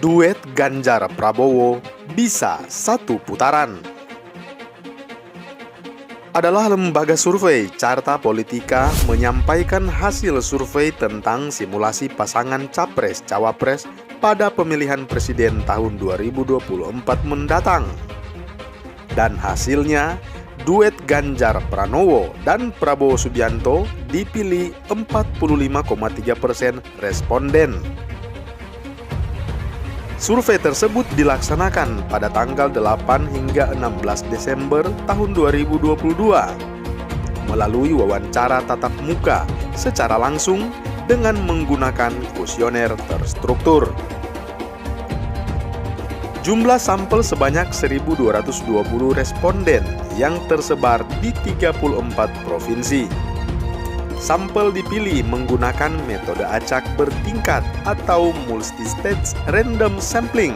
duet Ganjar Prabowo bisa satu putaran. Adalah lembaga survei Carta Politika menyampaikan hasil survei tentang simulasi pasangan Capres-Cawapres pada pemilihan presiden tahun 2024 mendatang. Dan hasilnya, duet Ganjar Pranowo dan Prabowo Subianto dipilih 45,3% responden. Survei tersebut dilaksanakan pada tanggal 8 hingga 16 Desember tahun 2022 melalui wawancara tatap muka secara langsung dengan menggunakan kuesioner terstruktur. Jumlah sampel sebanyak 1.220 responden yang tersebar di 34 provinsi. Sampel dipilih menggunakan metode acak bertingkat atau multi-stage random sampling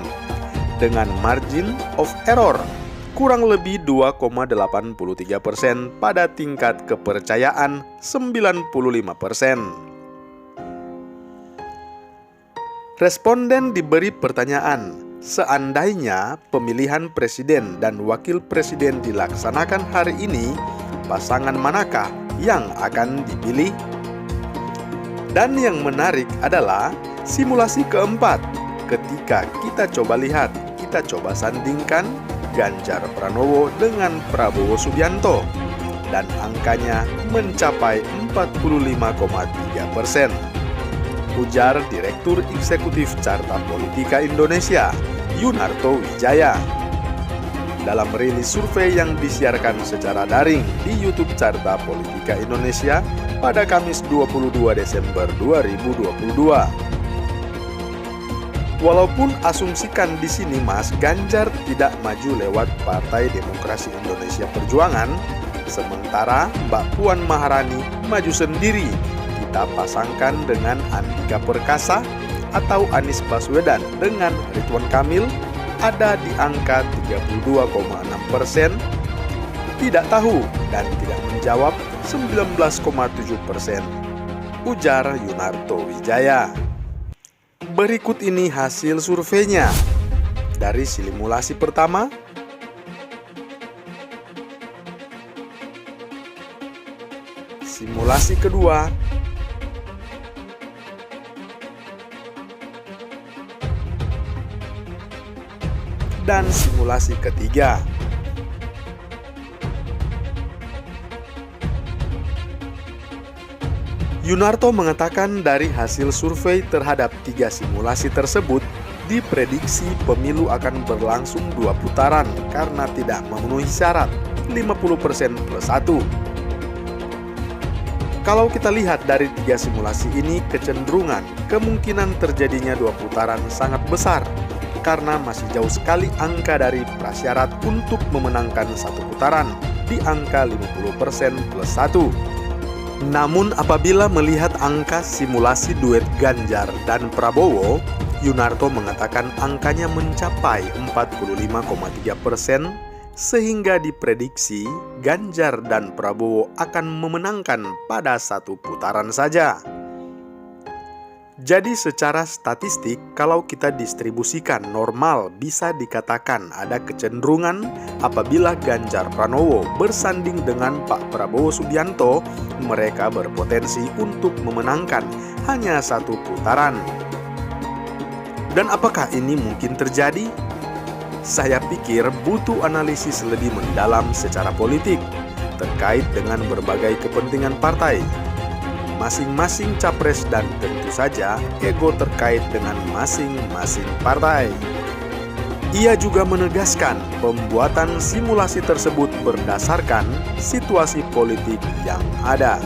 dengan margin of error kurang lebih 2,83% pada tingkat kepercayaan 95%. Responden diberi pertanyaan, seandainya pemilihan presiden dan wakil presiden dilaksanakan hari ini, pasangan manakah yang akan dipilih? Dan yang menarik adalah simulasi keempat. Ketika kita coba lihat, kita coba sandingkan Ganjar Pranowo dengan Prabowo Subianto, dan angkanya mencapai 45,3%. Ujar Direktur Eksekutif Carta Politika Indonesia, Yunarto Wijaya, dalam rilis survei yang disiarkan secara daring di YouTube Carta Politika Indonesia pada Kamis 22 Desember 2022. Walaupun asumsikan di sini Mas Ganjar tidak maju lewat Partai Demokrasi Indonesia Perjuangan, sementara Mbak Puan Maharani maju sendiri, kita pasangkan dengan Andika Perkasa atau Anies Baswedan dengan Ridwan Kamil ada di angka 32,6%, tidak tahu dan tidak menjawab 19,7%, ujar Yunarto Wijaya. Berikut ini hasil surveinya. Dari simulasi pertama, simulasi kedua, dan simulasi ketiga. Yunarto mengatakan dari hasil survei terhadap 3 simulasi tersebut, diprediksi pemilu akan berlangsung 2 putaran karena tidak memenuhi syarat 50% plus 1. Kalau kita lihat dari 3 simulasi ini, kecenderungan kemungkinan terjadinya 2 putaran sangat besar, karena masih jauh sekali angka dari prasyarat untuk memenangkan 1 putaran di angka 50% plus 1. Namun apabila melihat angka simulasi duet Ganjar dan Prabowo, Yunarto mengatakan angkanya mencapai 45,3%, sehingga diprediksi Ganjar dan Prabowo akan memenangkan pada 1 putaran saja. Jadi secara statistik, kalau kita distribusikan normal, bisa dikatakan ada kecenderungan apabila Ganjar Pranowo bersanding dengan Pak Prabowo Subianto, mereka berpotensi untuk memenangkan hanya 1 putaran. Dan apakah ini mungkin terjadi? Saya pikir butuh analisis lebih mendalam secara politik terkait dengan berbagai kepentingan partai, masing-masing capres, dan tentu saja ego terkait dengan masing-masing partai. Ia juga menegaskan pembuatan simulasi tersebut berdasarkan situasi politik yang ada.